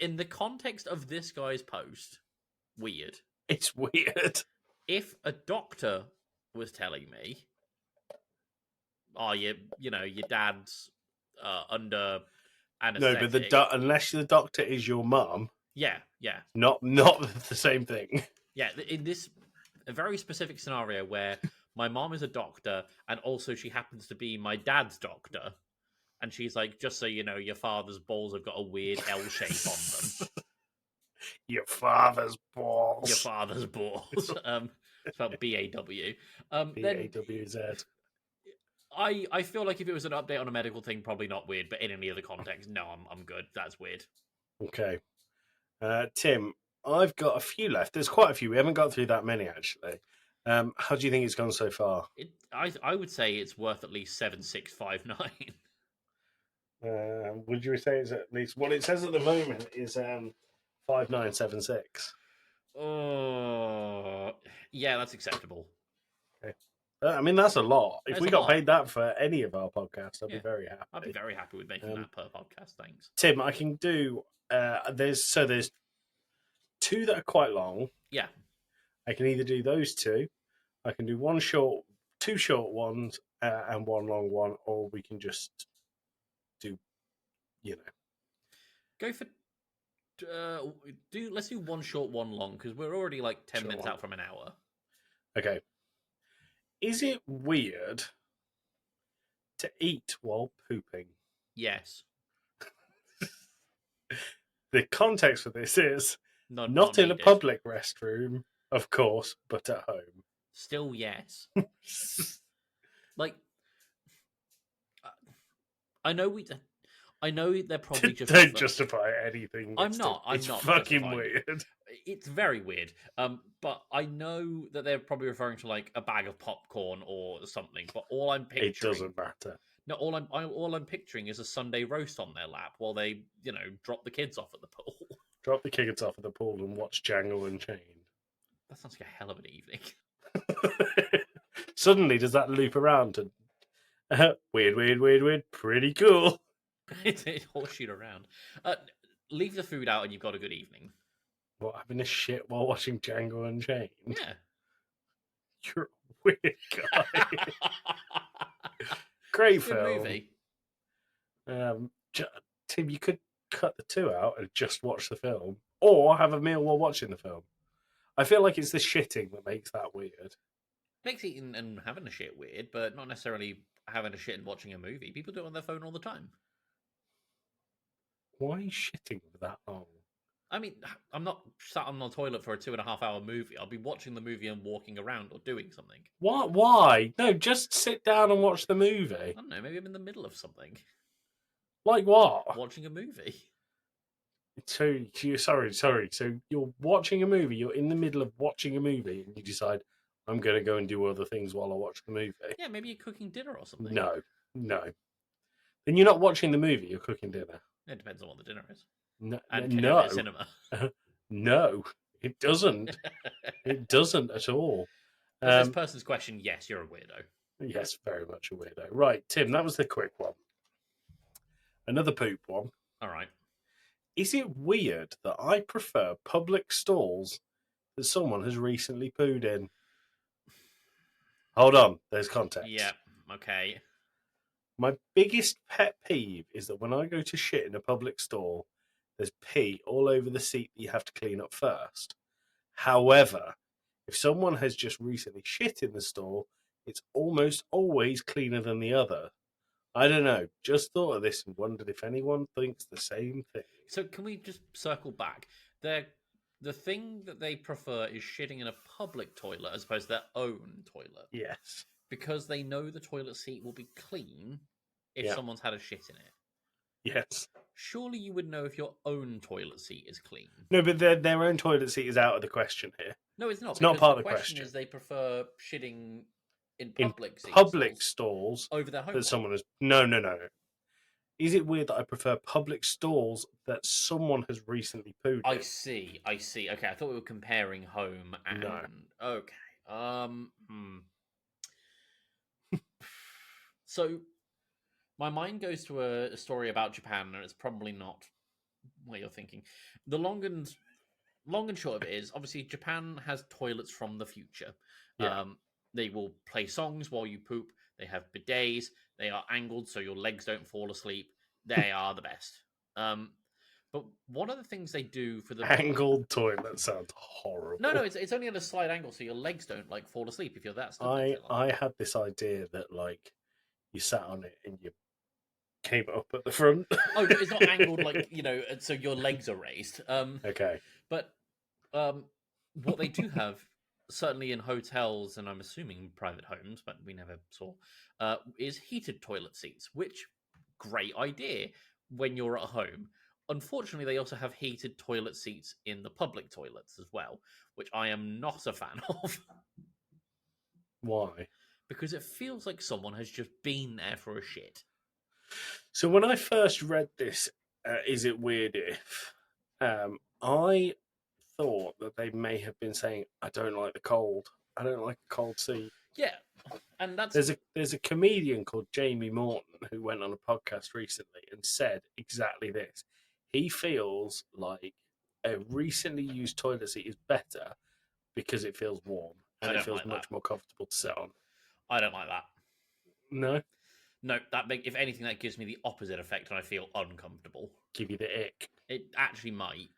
In the context of this guy's post, weird. It's weird. If a doctor was telling me, oh, your dad's under anesthetic. No, but unless the doctor is your mum. Yeah. Not the same thing. Yeah, in this a very specific scenario where my mom is a doctor and also she happens to be my dad's doctor. And she's like, just so you know, your father's balls have got a weird L shape on them. Your father's balls. Your father's balls. It's spelled B-A-W. B-A-W-Z. I feel like if it was an update on a medical thing, probably not weird. But in any other context, no, I'm good. That's weird. Okay. Tim, I've got a few left. There's quite a few. We haven't got through that many, actually. How do you think it's gone so far? I would say it's worth at least 7659. Would you say it's at least what it says at the moment is 5976? Oh, yeah, that's acceptable. Okay. I mean, that's a lot. If we got paid that for any of our podcasts, I'd be very happy. I'd be very happy with making that per podcast. Thanks, Tim. I can do. There's two that are quite long. Yeah, I can either do those two. I can do one short 2 short ones and 1 long one, or we can just do, Go for let's do 1 short, 1 long, because we're already like 10 minutes out from an hour. Okay. Is it weird to eat while pooping? Yes. The context for this is not in a public restroom, of course, but at home. Still, yes. Like, I know they're probably just... Don't justify anything. I'm not fucking weird. It's very weird. But I know that they're probably referring to like a bag of popcorn or something. But all I'm picturing... It doesn't matter. No, all I'm picturing is a Sunday roast on their lap while they, drop the kids off at the pool. Drop the kids off at the pool and watch Django Unchained. That sounds like a hell of an evening. Suddenly, does that loop around and weird, pretty cool. It's horseshoe around. Leave the food out and you've got a good evening. What, having a shit while watching Django Unchained? Yeah. You're a weird guy. Great film. Movie. Tim, you could cut the 2 out and just watch the film, or have a meal while watching the film. I feel like it's the shitting that makes that weird. Makes eating and having a shit weird, but not necessarily having a shit and watching a movie. People do it on their phone all the time. Why are you shitting for that long? I mean, I'm not sat on the toilet for a 2.5 hour movie. I'll be watching the movie and walking around or doing something. What? Why? No, just sit down and watch the movie. I don't know, maybe I'm in the middle of something. Like what? Watching a movie. So you're watching a movie, you're in the middle of watching a movie, and you decide, I'm going to go and do other things while I watch the movie. Yeah, maybe you're cooking dinner or something. No. Then you're not watching the movie, you're cooking dinner. It depends on what the dinner is. No. Cinema. No, it doesn't. It doesn't at all. This person's question, yes, you're a weirdo. Yes, very much a weirdo. Right, Tim, that was the quick one. Another poop one. All right. Is it weird that I prefer public stalls that someone has recently pooed in? Hold on, there's context. Yeah, okay. My biggest pet peeve is that when I go to shit in a public stall, there's pee all over the seat that you have to clean up first. However, if someone has just recently shit in the stall, it's almost always cleaner than the other. I don't know. Just thought of this and wondered if anyone thinks the same thing. So can we just circle back? The thing that they prefer is shitting in a public toilet as opposed to their own toilet. Yes. Because they know the toilet seat will be clean if someone's had a shit in it. Yes. Surely you would know if your own toilet seat is clean. No, but their own toilet seat is out of the question here. No, it's not. It's not part of the question. question. Is they prefer shitting in public stalls over their home that someone has. No. Is it weird that I prefer public stalls that someone has recently pooed in? I see. Okay, I thought we were comparing home and... No. Okay. So, my mind goes to a story about Japan, and it's probably not what you're thinking. The long and short of it is, obviously, Japan has toilets from the future. Yeah. They will play songs while you poop. They have bidets. They are angled so your legs don't fall asleep. They are the best. But one of the things they do for the angled toilet sounds horrible. No, it's only at a slight angle so your legs don't like fall asleep if you're that stupid. I had this idea that like you sat on it and you came up at the front. Oh, it's not angled like so your legs are raised. Okay. But what they do have, certainly in hotels and I'm assuming private homes, but we never saw, is heated toilet seats, which great idea when you're at home. Unfortunately, they also have heated toilet seats in the public toilets as well, which I am not a fan of. Why? Because it feels like someone has just been there for a shit. So when I first read this, is it weird if I thought that they may have been saying, I don't like the cold. I don't like a cold seat. Yeah. And that's there's a comedian called Jamie Morton who went on a podcast recently and said exactly this. He feels like a recently used toilet seat is better because it feels warm and it feels much more comfortable to sit on. I don't like that. No? No, if anything, that gives me the opposite effect, and I feel uncomfortable. Give you the ick. It actually might.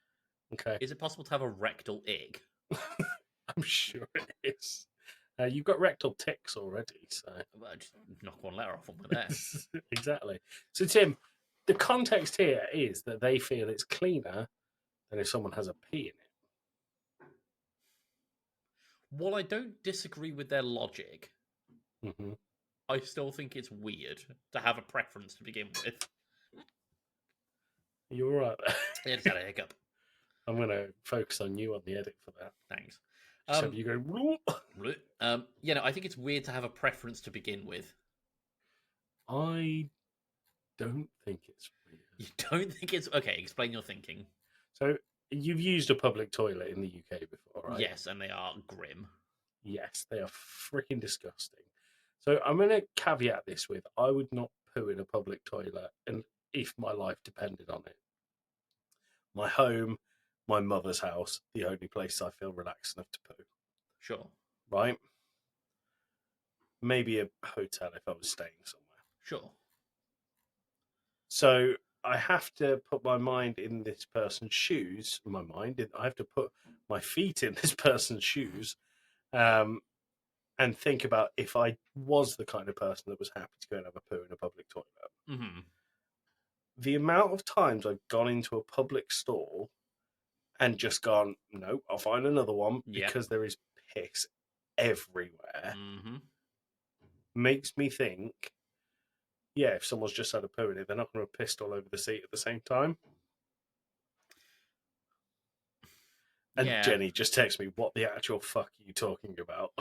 Okay. Is it possible to have a rectal ick? I'm sure it is. You've got rectal ticks already, so... Well, just knock one letter off and we're there. Exactly. So, Tim, the context here is that they feel it's cleaner than if someone has a pee in it. While I don't disagree with their logic, I still think it's weird to have a preference to begin with. You're right. I just had a hiccup. I'm going to focus on you on the edit for that. Thanks. So you go... I think it's weird to have a preference to begin with. I don't think it's weird. You don't think it's... Okay, explain your thinking. So, you've used a public toilet in the UK before, right? Yes, and they are grim. Yes, they are freaking disgusting. So, I'm going to caveat this with, I would not poo in a public toilet and if my life depended on it. My home, my mother's house, the only place I feel relaxed enough to poo. Sure. Right? Maybe a hotel if I was staying somewhere. Sure. So I have to put my mind in this person's shoes. I have to put my feet in this person's shoes, and think about if I was the kind of person that was happy to go and have a poo in a public toilet. Mm-hmm. The amount of times I've gone into a public stall and just gone, no, I'll find another one because there is piss everywhere, makes me think, if someone's just had a poo in it, they're not going to have pissed all over the seat at the same time. And Jenny just texts me, what the actual fuck are you talking about?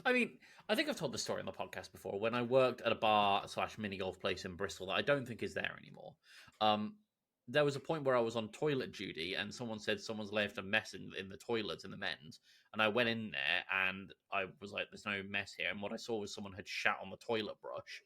I mean, I think I've told this story on the podcast before. When I worked at a bar / mini golf place in Bristol that I don't think is there anymore, there was a point where I was on toilet duty and someone said someone's left a mess in the toilets in the men's. And I went in there and I was like, there's no mess here. And what I saw was someone had shat on the toilet brush.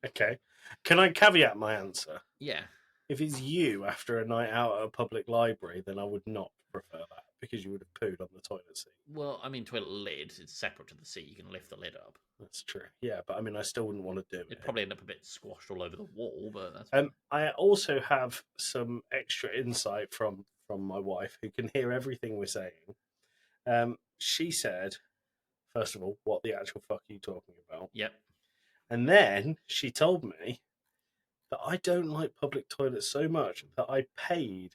Okay. Can I caveat my answer? Yeah. If it's you after a night out at a public library, then I would not prefer that because you would have pooed on the toilet seat. Well, I mean, toilet lid, it's separate to the seat. You can lift the lid up. That's true. Yeah, but I mean, I still wouldn't want to do it. It'd probably end up a bit squashed all over the wall, but that's fine. I also have some extra insight from my wife who can hear everything we're saying. She said, first of all, what the actual fuck are you talking about? Yep. And then she told me that I don't like public toilets so much that I paid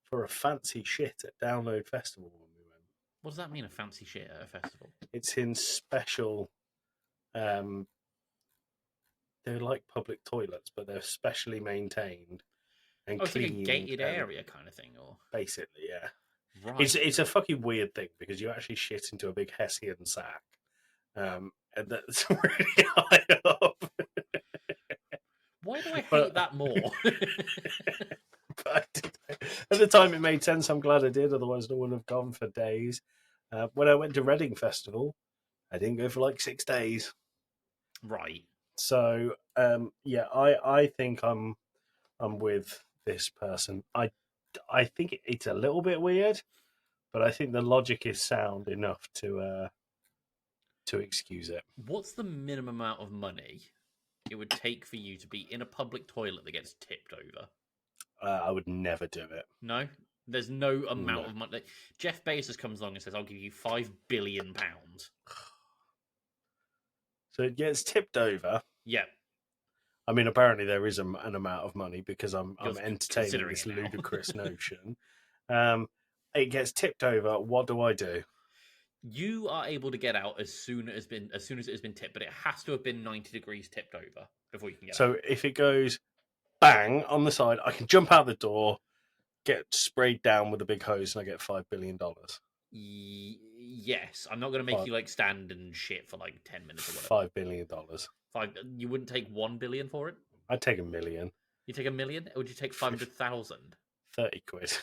for a fancy shit at Download Festival when we went. What does that mean, a fancy shit at a festival? It's in special... they're like public toilets, but they're specially maintained and clean. It's like a gated area kind of thing, or basically, yeah. Right. It's a fucking weird thing because you actually shit into a big Hessian sack, and that's really high up. Why do I hate that more? But at the time, it made sense. I'm glad I did. Otherwise, I wouldn't have gone for days. When I went to Reading Festival, I didn't go for like 6 days. Right. So, I think I'm with this person. I think it's a little bit weird, but I think the logic is sound enough to excuse it. What's the minimum amount of money it would take for you to be in a public toilet that gets tipped over? I would never do it. No? There's no amount of money. Jeff Bezos comes along and says, I'll give you £5 billion. So it gets tipped over. Yeah. I mean, apparently there is an amount of money because I'm entertaining this ludicrous notion. It gets tipped over. What do I do? You are able to get out as soon as it has been tipped, but it has to have been 90 degrees tipped over before you can get out. So if it goes bang on the side, I can jump out the door, get sprayed down with a big hose, and I get $5 billion. Yes, I'm not going to make you like stand and shit for like 10 minutes or whatever. $5 billion. You wouldn't take $1 billion for it? I'd take $1 million. You take $1 million, or would you take 500,000? 30 quid.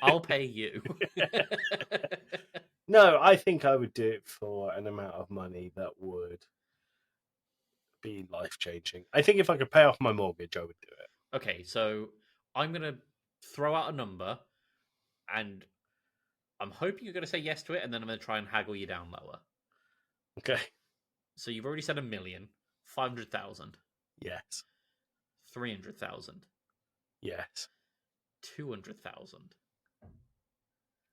I'll pay you. No, I think I would do it for an amount of money that would be life-changing. I think if I could pay off my mortgage, I would do it. Okay, so I'm going to throw out a number, and I'm hoping you're going to say yes to it, and then I'm going to try and haggle you down lower. Okay. So you've already said 1 million, 500,000, Yes. 300,000, Yes. 200,000,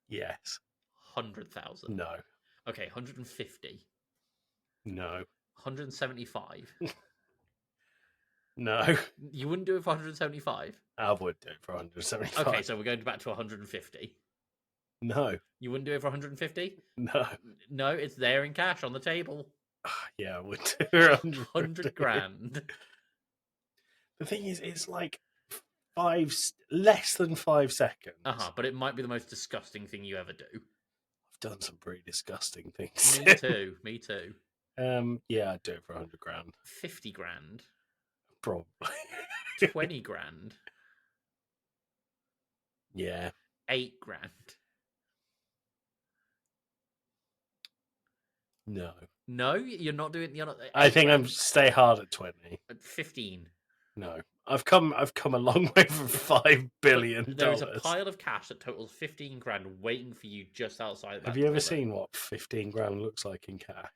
Yes. 100,000. No. Okay, 150. No. 175. No. You wouldn't do it for 175? I would do it for 175. Okay, so we're going back to 150. No. You wouldn't do it for 150? No. No, it's there in cash on the table. Yeah, I would do it 100 grand. The thing is, it's like less than 5 seconds. But it might be the most disgusting thing you ever do. I've done some pretty disgusting things. Me too. Me too. Yeah, I'd do it for 100 grand. 50 grand. Probably. 20 grand. Yeah. 8 grand. No. No, you're not doing the other. I think I'm stay hard at 20. At 15. No. I've come a long way from $5 billion. There is a pile of cash that totals 15 grand waiting for you just outside that. Have you ever seen what 15 grand looks like in cash?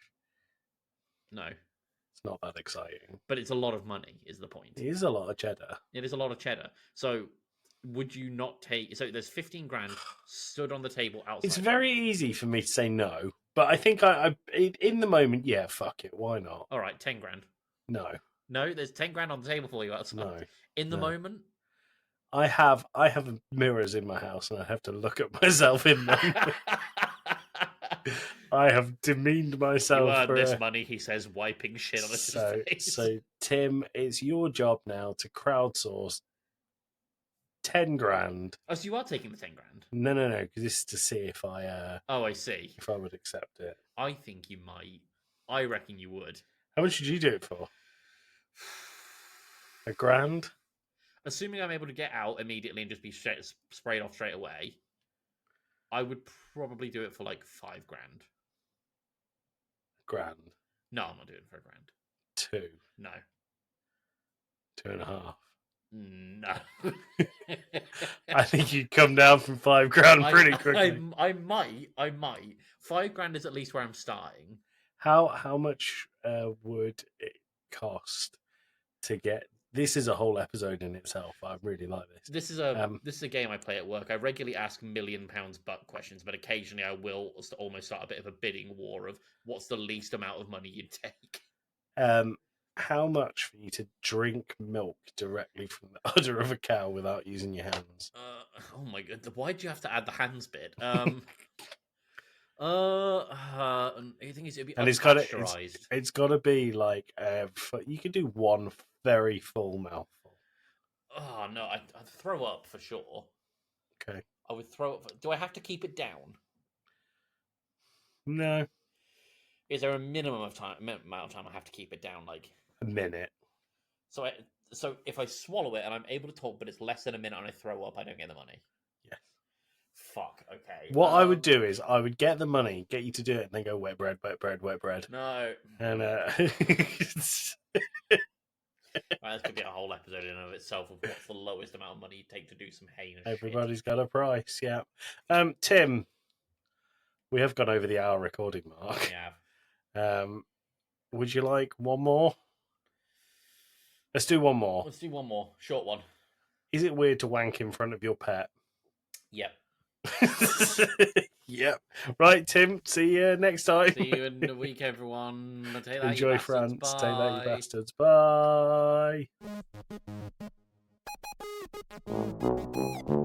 No. It's not that exciting. But it's a lot of money, is the point. It is a lot of cheddar. It is a lot of cheddar. So would you not take... So there's 15 grand stood on the table outside. It's very easy for me to say no. But I think I in the moment, yeah, fuck it. Why not? All right, 10 grand. No. No, there's 10 grand on the table for you outside. No. In the moment? I have mirrors in my house and I have to look at myself in them. I have demeaned myself. You earned this money, he says, wiping shit on his face. So, Tim, it's your job now to crowdsource 10 grand. Oh, so you are taking the 10 grand? No, because this is to see if I... I see. If I would accept it. I think you might. I reckon you would. How much would you do it for? $1 grand? Assuming I'm able to get out immediately and just be sprayed off straight away, I would probably do it for like 5 grand. Grand? No, I'm not doing it for $1 grand. 2? No. 2.5? No. I think you'd come down from 5 grand pretty quickly. I might. 5 grand is at least where I'm starting. How much would it cost to get? This is a whole episode in itself. I really like this. This is a game I play at work. I regularly ask £1 million butt questions, but occasionally I will almost start a bit of a bidding war of what's the least amount of money you'd take. How much for you to drink milk directly from the udder of a cow without using your hands? Oh my god! Why do you have to add the hands bit? The thing is, it'd be unpasteurized. It's got to be like you could do one very full mouthful. Oh no, I'd throw up for sure. Okay. I would throw up. Do I have to keep it down? No. Is there a minimum amount of time I have to keep it down? Like a minute. So if I swallow it and I'm able to talk, but it's less than a minute and I throw up, I don't get the money. Yes. Fuck. Okay. What I would do is I would get the money, get you to do it, and then go wet bread, wet bread, wet bread. No. And Right, this could be a whole episode in and of itself of what's the lowest amount of money you take to do some heinous everybody's shit. got a price, yeah. Tim, we have gone over the hour recording mark. Yeah. Would you like one more? Let's do one more. Let's do one more. Short one. Is it weird to wank in front of your pet? Yep. Yep. Right, Tim. See you next time. See you in a week, everyone. Take that, Enjoy you France. Bye. Take that, you bastards. Bye.